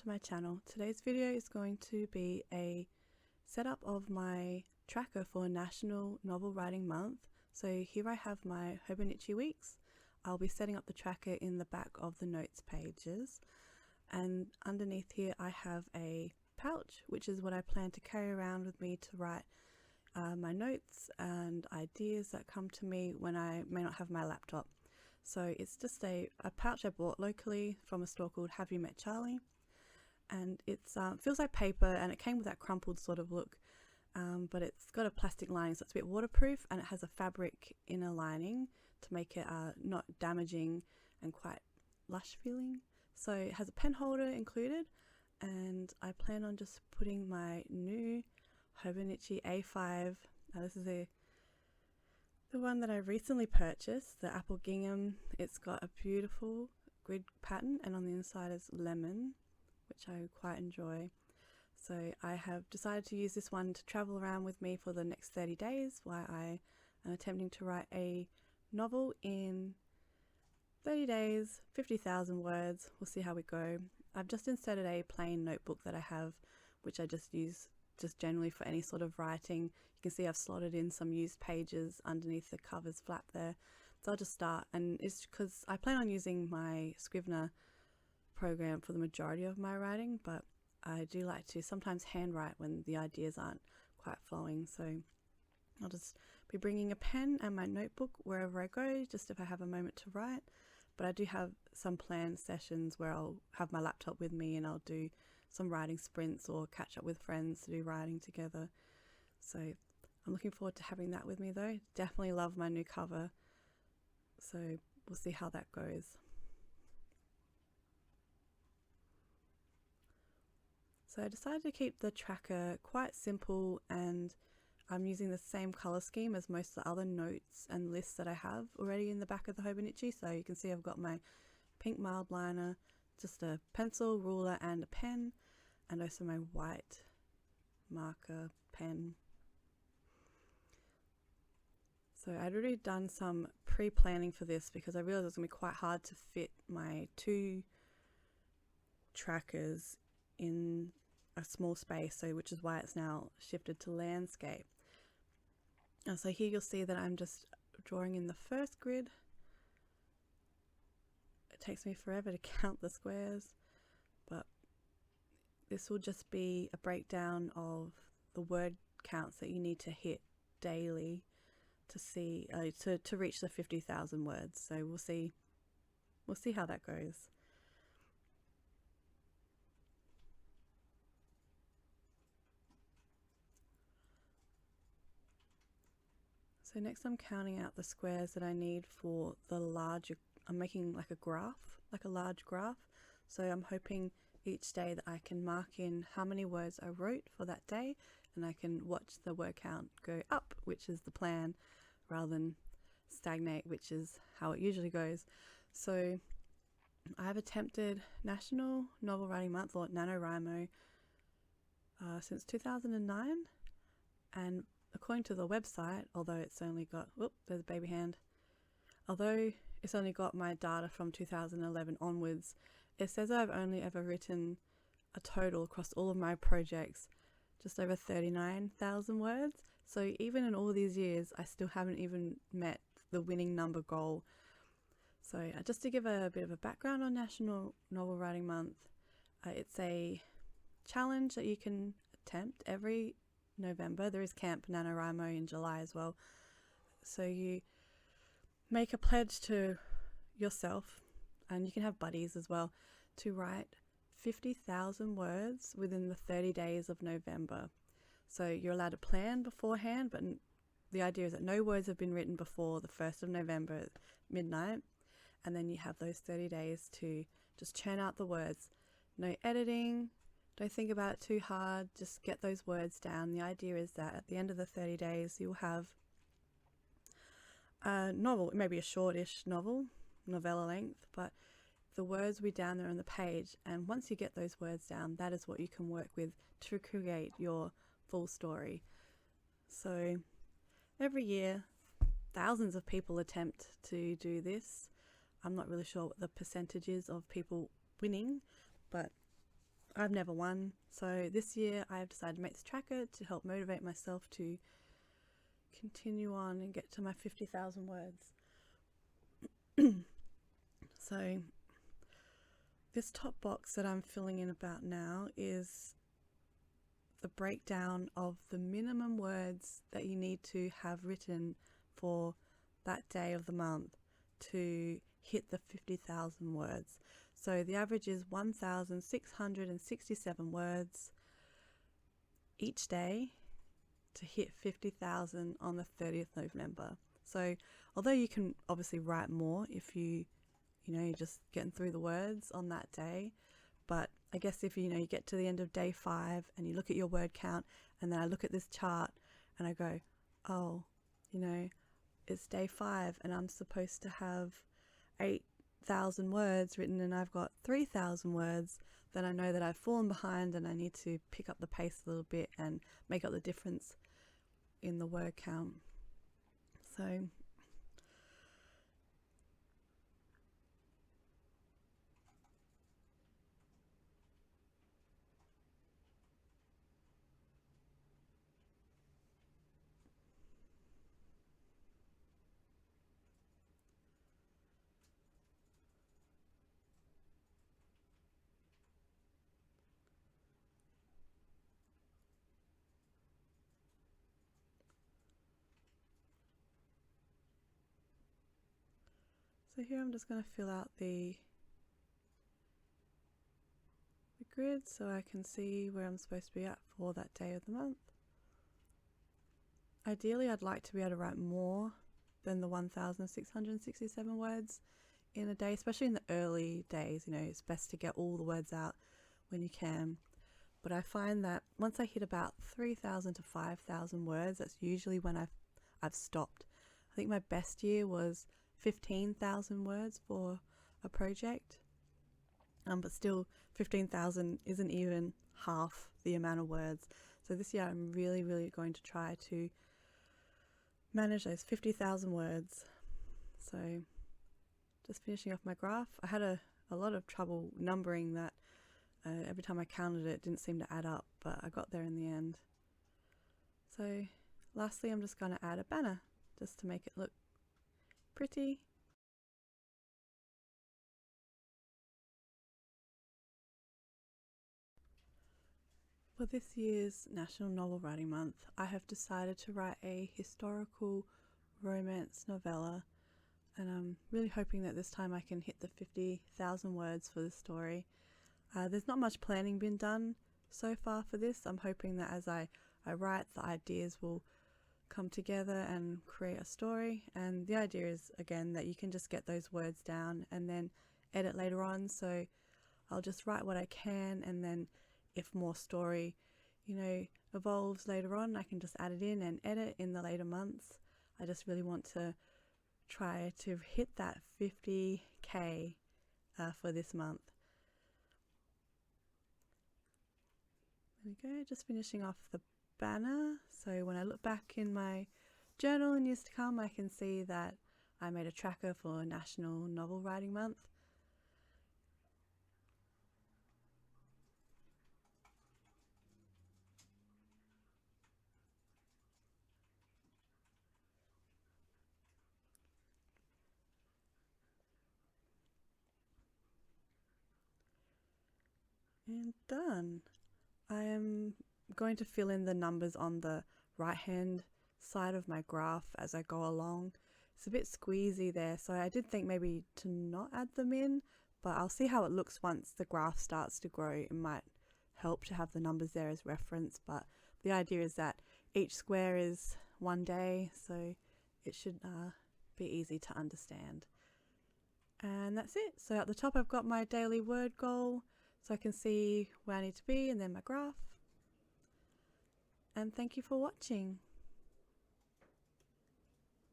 to my channel. Today's video is going to be a setup of my tracker for National Novel Writing Month. So here I have my Hobonichi weeks. I'll be setting up the tracker in the back of the notes pages, and underneath here I have a pouch, which is what I plan to carry around with me to write my notes and ideas that come to me when I may not have my laptop. So it's just a pouch I bought locally from a store called Have You Met Charlie, and it feels like paper, and it came with that crumpled sort of look, but it's got a plastic lining, so it's a bit waterproof, and it has a fabric inner lining to make it not damaging and quite lush feeling. So it has a pen holder included, and I plan on just putting my new Hobonichi A5. This is the one that I recently purchased, the apple gingham. It's got a beautiful grid pattern, and on the inside is lemon, which I quite enjoy. So I have decided to use this one to travel around with me for the next 30 days while I am attempting to write a novel in 30 days, 50,000 words. We'll see how we go. I've just inserted a plain notebook that I have, which I just use just generally for any sort of writing. You can see I've slotted in some used pages underneath the covers flap there. So I'll just start, and it's because I plan on using my Scrivener program for the majority of my writing, but I do like to sometimes handwrite when the ideas aren't quite flowing. So I'll just be bringing a pen and my notebook wherever I go, just if I have a moment to write. But I do have some planned sessions where I'll have my laptop with me and I'll do some writing sprints or catch up with friends to do writing together. So I'm looking forward to having that with me though. Definitely love my new cover, so we'll see how that goes. So I decided to keep the tracker quite simple, and I'm using the same color scheme as most of the other notes and lists that I have already in the back of the Hobonichi. So you can see I've got my pink mild liner, just a pencil, ruler and a pen, and also my white marker pen. So I'd already done some pre-planning for this because I realized it was going to be quite hard to fit my two trackers in a small space, so which is why it's now shifted to landscape. And so here you'll see that I'm just drawing in the first grid. It takes me forever to count the squares, but this will just be a breakdown of the word counts that you need to hit daily to see to reach the 50,000 words. So we'll see how that goes. So next I'm counting out the squares that I need for the larger, I'm making like a graph, like a large graph. So I'm hoping each day that I can mark in how many words I wrote for that day, and I can watch the word count go up, which is the plan, rather than stagnate, which is how it usually goes. So I have attempted National Novel Writing Month, or NaNoWriMo, since 2009, and according to the website, although it's only got, there's a baby hand. Although it's only got my data from 2011 onwards, it says I've only ever written a total across all of my projects just over 39,000 words. So even in all these years, I still haven't even met the winning number goal. So just to give a bit of a background on National Novel Writing Month, it's a challenge that you can attempt every November. There is Camp NaNoWriMo in July as well. So you make a pledge to yourself, and you can have buddies as well, to write 50,000 words within the 30 days of November. So you're allowed to plan beforehand, but the idea is that no words have been written before the 1st of November at midnight, and then you have those 30 days to just churn out the words. No editing. Don't think about it too hard, just get those words down. The idea is that at the end of the 30 days, you'll have a novel, maybe a shortish novel, novella length, but the words will be down there on the page. And once you get those words down, that is what you can work with to create your full story. So every year, thousands of people attempt to do this. I'm not really sure what the percentage is of people winning, but I've never won. So this year I have decided to make this tracker to help motivate myself to continue on and get to my 50,000 words. So this top box that I'm filling in about now is the breakdown of the minimum words that you need to have written for that day of the month to hit the 50,000 words. So the average is 1,667 words each day to hit 50,000 on the 30th of November. So although you can obviously write more if you're just getting through the words on that day, but I guess if you get to the end of day 5 and you look at your word count, and then I look at this chart and I go, oh, it's day 5 and I'm supposed to have 8,000 words written and I've got 3,000 words, then I know that I've fallen behind and I need to pick up the pace a little bit and make up the difference in the word count. So here I'm just going to fill out the grid so I can see where I'm supposed to be at for that day of the month. Ideally, I'd like to be able to write more than the 1,667 words in a day, especially in the early days. It's best to get all the words out when you can. But I find that once I hit about 3,000 to 5,000 words, that's usually when I've stopped. I think my best year was 15,000 words for a project, but still 15,000 isn't even half the amount of words. So this year I'm really going to try to manage those 50,000 words. So just finishing off my graph. I had a lot of trouble numbering that. Every time I counted it didn't seem to add up, but I got there in the end. So lastly, I'm just going to add a banner just to make it look pretty. For this year's National Novel Writing Month, I have decided to write a historical romance novella, and I'm really hoping that this time I can hit the 50,000 words for the story. There's not much planning been done so far for this. I'm hoping that as I write, the ideas will come together and create a story. And the idea is, again, that you can just get those words down and then edit later on. So I'll just write what I can, and then if more story, evolves later on, I can just add it in and edit in the later months. I just really want to try to hit that 50K for this month. There we go, just finishing off the banner. So when I look back in my journal in years to come, I can see that I made a tracker for National Novel Writing Month. And done. I am going to fill in the numbers on the right hand side of my graph as I go along. It's a bit squeezy there, so I did think maybe to not add them in, but I'll see how it looks once the graph starts to grow. It might help to have the numbers there as reference, but the idea is that each square is one day, so it should be easy to understand. And that's it. So at the top I've got my daily word goal, so I can see where I need to be, and then my graph. And thank you for watching.